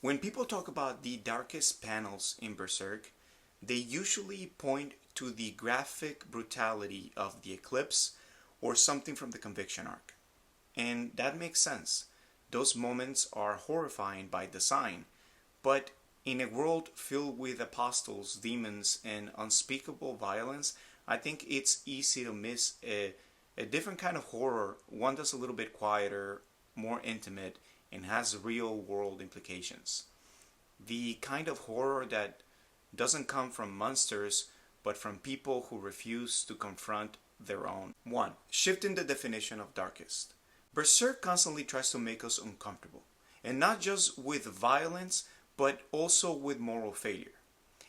When people talk about the darkest panels in Berserk, they usually point to the graphic brutality of the Eclipse or something from the Conviction arc. And that makes sense. Those moments are horrifying by design, but in a world filled with apostles, demons, and unspeakable violence, I think it's easy to miss a different kind of horror, one that's a little bit quieter, more intimate, and has real world implications. The kind of horror that doesn't come from monsters, but from people who refuse to confront their own. 1. Shifting the definition of darkest. Berserk constantly tries to make us uncomfortable, and not just with violence, but also with moral failure.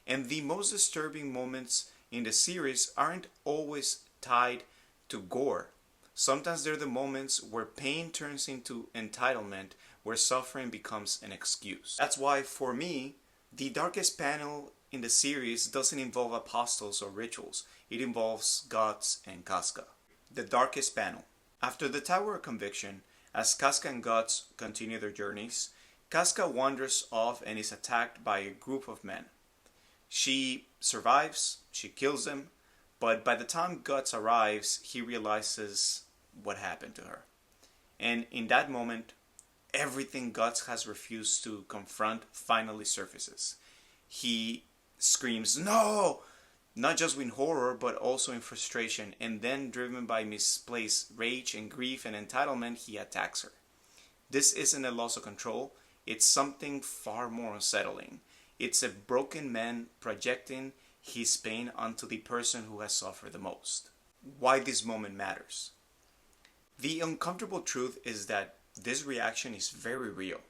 And the most disturbing moments in the series aren't always tied to gore. Sometimes they're the moments where pain turns into entitlement, where suffering becomes an excuse. That's why, for me, the darkest panel in the series doesn't involve apostles or rituals. It involves Guts and Casca. The darkest panel. After the Tower of Conviction, as Casca and Guts continue their journeys, Casca wanders off and is attacked by a group of men. She survives, she kills them, but by the time Guts arrives, he realizes what happened to her. And in that moment, everything Guts has refused to confront finally surfaces. He screams, "No!" Not just in horror, but also in frustration, and then, driven by misplaced rage and grief and entitlement, he attacks her. This isn't a loss of control, it's something far more unsettling. It's a broken man projecting his pain onto the person who has suffered the most. Why this moment matters. The uncomfortable truth is that this reaction is very real.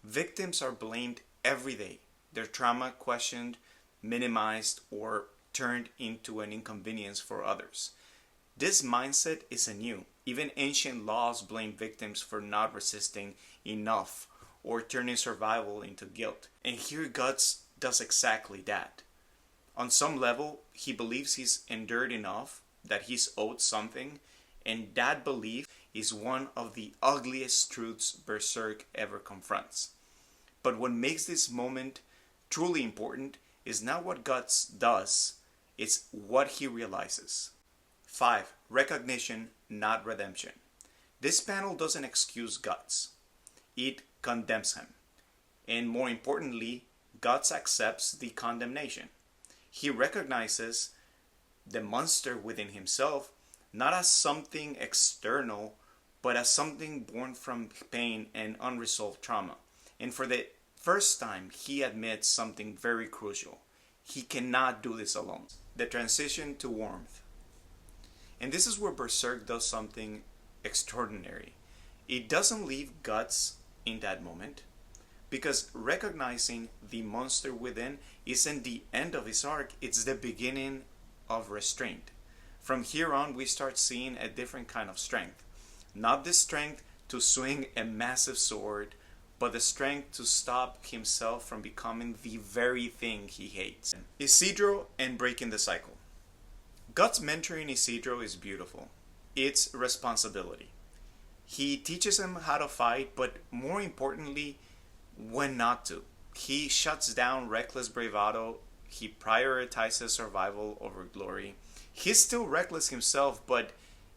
Victims are blamed every day, their trauma questioned, minimized, or turned into an inconvenience for others. This mindset isn't new. Even ancient laws blame victims for not resisting enough or turning survival into guilt. And here Guts does exactly that. On some level, he believes he's endured enough, that he's owed something, and that belief is one of the ugliest truths Berserk ever confronts. But what makes this moment truly important is not what Guts does, it's what he realizes. 5. Recognition, not redemption. This panel doesn't excuse Guts. It condemns him. And more importantly, Guts accepts the condemnation. He recognizes the monster within himself not as something external, but as something born from pain and unresolved trauma. And for the first time, he admits something very crucial. He cannot do this alone. The transition to warmth. And this is where Berserk does something extraordinary. It doesn't leave Guts in that moment, because recognizing the monster within isn't the end of his arc, it's the beginning of restraint. From here on, we start seeing a different kind of strength. Not the strength to swing a massive sword, but the strength to stop himself from becoming the very thing he hates. Isidro and breaking the cycle. Guts mentoring Isidro is beautiful. It's responsibility. He teaches him how to fight, but more importantly, when not to. He shuts down reckless bravado. He prioritizes survival over glory. He's still reckless himself, but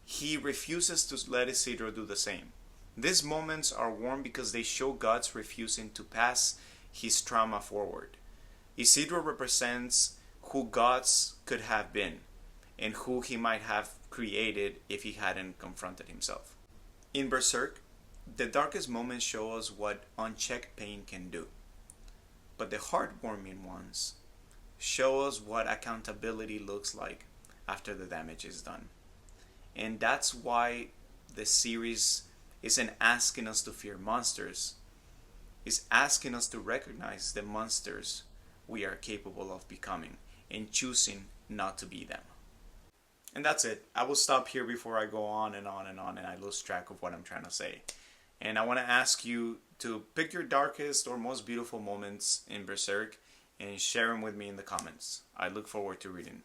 he refuses to let Isidro do the same. These moments are warm because they show Guts refusing to pass his trauma forward. Isidro represents who Guts could have been and who he might have created if he hadn't confronted himself. In Berserk, the darkest moments show us what unchecked pain can do. But the heartwarming ones show us what accountability looks like after the damage is done. And that's why the series isn't asking us to fear monsters. It's asking us to recognize the monsters we are capable of becoming and choosing not to be them. And that's it. I will stop here before I go on and on and on and I lose track of what I'm trying to say. And I want to ask you to pick your darkest or most beautiful moments in Berserk and share them with me in the comments. I look forward to reading.